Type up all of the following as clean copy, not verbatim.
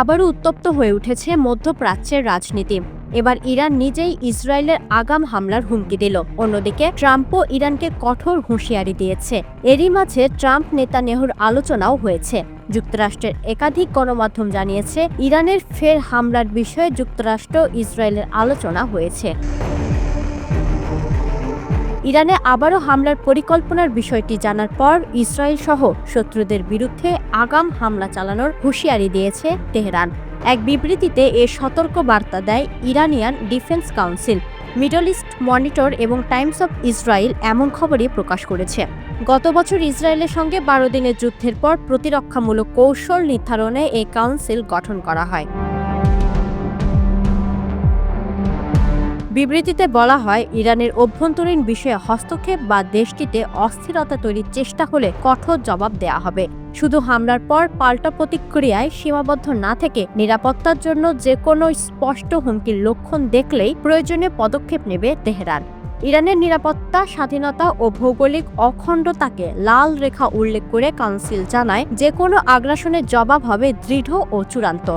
আবারও উত্তপ্ত হয়ে উঠেছে মধ্যপ্রাচ্যের রাজনীতি। এবার ইরান নিজেই ইসরায়েলের আগাম হামলার হুমকি দিল। অন্যদিকে ট্রাম্পও ইরানকে কঠোর হুঁশিয়ারি দিয়েছে। এরই মাঝে ট্রাম্প নেতানিয়াহুর আলোচনাও হয়েছে। যুক্তরাষ্ট্রের একাধিক গণমাধ্যম জানিয়েছে, ইরানের ফের হামলার বিষয়ে যুক্তরাষ্ট্র ইসরায়েলের আলোচনা হয়েছে। ইরানে আবারও হামলার পরিকল্পনার বিষয়টি জানার পর ইসরায়েল সহ শত্রুদের বিরুদ্ধে আগাম হামলা চালানোর হুঁশিয়ারি দিয়েছে তেহরান। এক বিবৃতিতে এ সতর্ক বার্তা দেয় Iranian defence council. Middle east monitor এবং টাইমস অফ ইসরায়েল এমন খবরই প্রকাশ করেছে। গত বছর ইসরায়েলের সঙ্গে 12 দিনের যুদ্ধের পর প্রতিরক্ষামূলক কৌশল নির্ধারণে এই কাউন্সিল গঠন করা হয়। বিবৃতিতে বলা হয়, ইরানের অভ্যন্তরীণ বিষয়ে হস্তক্ষেপ বা দেশটিতে অস্থিরতা তৈরির চেষ্টা হলে কঠোর জবাব দেয়া হবে। শুধু হামলার পর পাল্টা প্রতিক্রিয়ায় সীমাবদ্ধ না থেকে নিরাপত্তার জন্য যে কোনো স্পষ্ট হুমকির লক্ষণ দেখলেই প্রয়োজনীয় পদক্ষেপ নেবে তেহরান। ইরানের নিরাপত্তা, স্বাধীনতা ও ভৌগোলিক অখণ্ডতাকে লাল রেখা উল্লেখ করে কাউন্সিল জানায়, যে কোনো আগ্রাসনের জবাব হবে দৃঢ় ও চূড়ান্ত।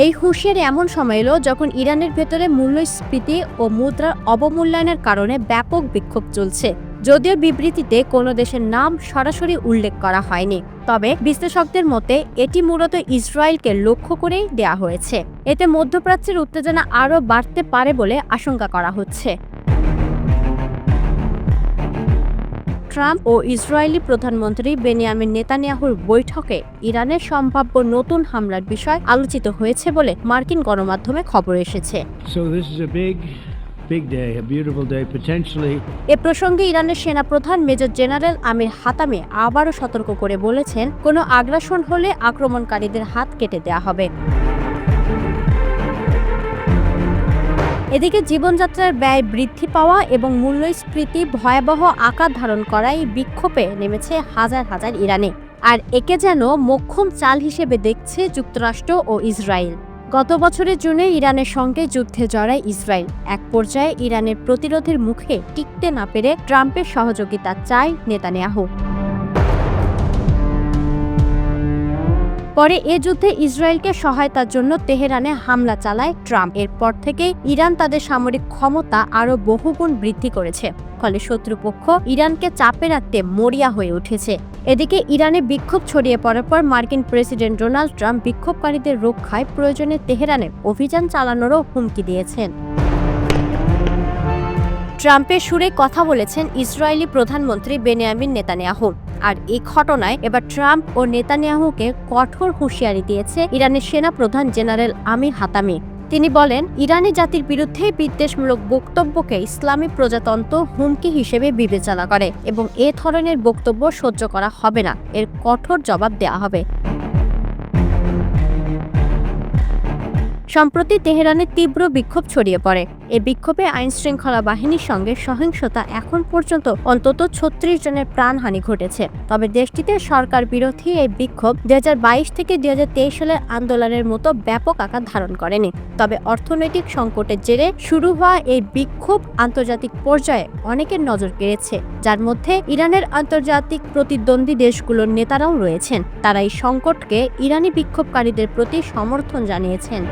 এই হুঁশিয়ারি এমন সময় এলো যখন ইরানের ভেতরে মূল্যস্ফীতি ও মুদ্রার অবমূল্যায়নের কারণে ব্যাপক বিক্ষোভ চলছে। যদিও বিবৃতিতে কোনো দেশের নাম সরাসরি উল্লেখ করা হয়নি, তবে বিশ্লেষকদের মতে এটি মূলত ইসরায়েলকে লক্ষ্য করেই দেয়া হয়েছে। এতে মধ্যপ্রাচ্যের উত্তেজনা আরও বাড়তে পারে বলে আশঙ্কা করা হচ্ছে। ট্রাম্প ও ইসরায়েলি প্রধানমন্ত্রী বেনিয়ামিন নেতানিয়াহুর বৈঠকে ইরানের সম্ভাব্য নতুন হামলার বিষয় আলোচিত হয়েছে বলে মার্কিন গণমাধ্যমে খবর এসেছে। এ প্রসঙ্গে ইরানের সেনাপ্রধান মেজর জেনারেল আমির হাতামি আবারও সতর্ক করে বলেছেন, কোনো আগ্রাসন হলে আক্রমণকারীদের হাত কেটে দেয়া হবে। এদিকে জীবনযাত্রার ব্যয় বৃদ্ধি পাওয়া এবং মূল্যস্ফীতি ভয়াবহ আকার ধারণ করায় বিক্ষোভে নেমেছে হাজার হাজার ইরানি। আর একে যেন মোক্ষম চাল হিসেবে দেখছে যুক্তরাষ্ট্র ও ইসরায়েল। গত বছরের জুনে ইরানের সঙ্গে যুদ্ধে জড়ায় ইসরায়েল। এক পর্যায়ে ইরানের প্রতিরোধের মুখে টিকতে না পেরে ট্রাম্পের সহযোগিতা চায় নেতানিয়াহু। পরে এ যুদ্ধে ইসরায়েলকে সহায়তার জন্য তেহরানে হামলা চালায় ট্রাম্প। এরপর থেকে ইরান তাদের সামরিক ক্ষমতা আরও বহুগুণ বৃদ্ধি করেছে। ফলে শত্রুপক্ষ ইরানকে চাপে রাখতে মরিয়া হয়ে উঠেছে। এদিকে ইরানে বিক্ষোভ ছড়িয়ে পড়ার পর মার্কিন প্রেসিডেন্ট ডোনাল্ড ট্রাম্প বিক্ষোভকারীদের রক্ষায় প্রয়োজনে তেহরানে অভিযান চালানোরও হুমকি দিয়েছেন। ট্রাম্পের সুরে কথা বলেছেন ইসরায়েলি প্রধানমন্ত্রী বেনিয়ামিন নেতানিয়াহু। আর এই ঘটনায় এবার ট্রাম্প ও নেতানিয়াহুকে কঠোর হুঁশিয়ারি দিয়েছে ইরানের সেনাপ্রধান জেনারেল আমির হাতামি। তিনি বলেন, ইরানি জাতির বিরুদ্ধে বিদ্বেষমূলক বক্তব্যকে ইসলামী প্রজাতন্ত্র হুমকি হিসেবে বিবেচনা করে এবং এ ধরনের বক্তব্য সহ্য করা হবে না। এর কঠোর জবাব দেওয়া হবে। সম্প্রতি তেহরানে তীব্র বিক্ষোভ ছড়িয়ে পড়ে। এ বিক্ষোভে আইনশৃঙ্খলা বাহিনীর সঙ্গে সহিংসতা এখন পর্যন্ত অন্তত 36 জনের প্রাণহানি ঘটেছে। তবে দেশটিতে সরকার বিরোধী এই বিক্ষোভ 2022 থেকে 2023 সালের আন্দোলনের মতো ব্যাপক আকার ধারণ করেনি। তবে অর্থনৈতিক সংকটের জেরে শুরু হওয়া এই বিক্ষোভ আন্তর্জাতিক পর্যায়ে অনেকের নজর কেড়েছে, যার মধ্যে ইরানের আন্তর্জাতিক প্রতিদ্বন্দ্বী দেশগুলোর নেতারাও রয়েছেন। তারা এই সংকটকে ইরানি বিক্ষোভকারীদের প্রতি সমর্থন জানিয়েছেন।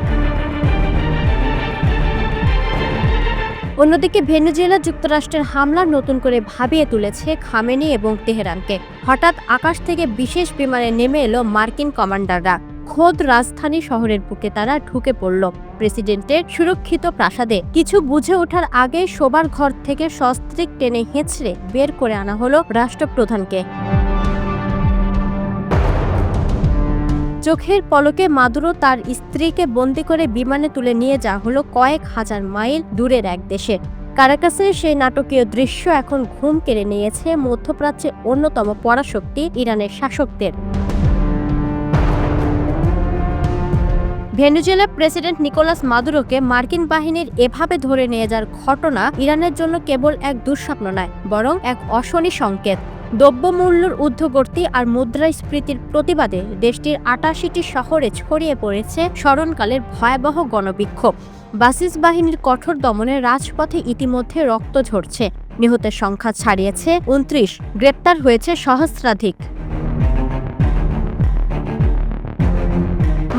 অন্যদিকে ভেনেজুয়েলা যুক্তরাষ্ট্রের হামলা নতুন করে ভাবিয়ে তুলেছে খামেনি এবং তেহরানকে। হঠাৎ আকাশ থেকে বিশেষ বিমানে নেমে এলো মার্কিন কমান্ডাররা। খোদ রাজধানী শহরের বুকে তারা ঢুকে পড়ল প্রেসিডেন্টের সুরক্ষিত প্রাসাদে। কিছু বুঝে ওঠার আগে শোবার ঘর থেকে সস্ত্রীক টেনে হেঁচড়ে বের করে আনা হলো রাষ্ট্রপ্রধানকে। চোখের পলকে মাদুরো তার স্ত্রীকে বন্দি করে বিমানে তুলে নিয়ে যাওয়া হলো কয়েক হাজার মাইল দূরের এক দেশে। কারাকাসের সেই নাটকীয় দৃশ্য এখন ঘুম কেড়ে নিয়েছে মধ্যপ্রাচ্যের অন্যতম পরাশক্তি ইরানের শাসকদের। ভেনেজুয়েলার প্রেসিডেন্ট নিকোলাস মাদুরোকে মার্কিন বাহিনীর এভাবে ধরে নিয়ে যাওয়ার ঘটনা ইরানের জন্য কেবল এক দুঃস্বপ্ন নয়, বরং এক অশনি সংকেত। দ্রব্যমূল্যের ঊর্ধ্বগতি আর মুদ্রাস্ফীতির প্রতিবাদে দেশটির ৮৮টি শহরে ছড়িয়ে পড়েছে স্মরণকালের ভয়াবহ গণবিক্ষোভ। বাসিস বাহিনীর কঠোর দমনে রাজপথে ইতিমধ্যে রক্ত ঝরছে। নিহতের সংখ্যা ছাড়িয়েছে ২৯, গ্রেপ্তার হয়েছে সহস্রাধিক।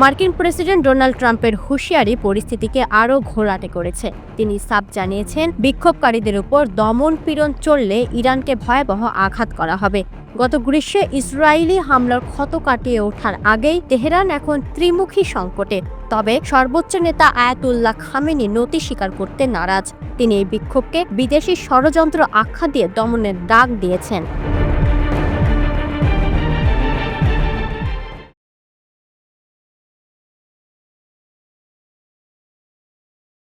মার্কিন প্রেসিডেন্ট ডোনাল্ড ট্রাম্পের হুঁশিয়ারি পরিস্থিতিকে আরও ঘোলাটে করেছে। তিনি সাফ জানিয়েছেন, বিক্ষোভকারীদের উপর দমন পীড়ন চললে ইরানকে ভয়াবহ আঘাত করা হবে। গত গ্রীষ্মে ইসরায়েলি হামলার ক্ষত কাটিয়ে ওঠার আগেই তেহরান এখন ত্রিমুখী সংকটে। তবে সর্বোচ্চ নেতা আয়াতুল্লাহ খামেনি নতি স্বীকার করতে নারাজ। তিনি এই বিক্ষোভকে বিদেশি ষড়যন্ত্র আখ্যা দিয়ে দমনের ডাক দিয়েছেন।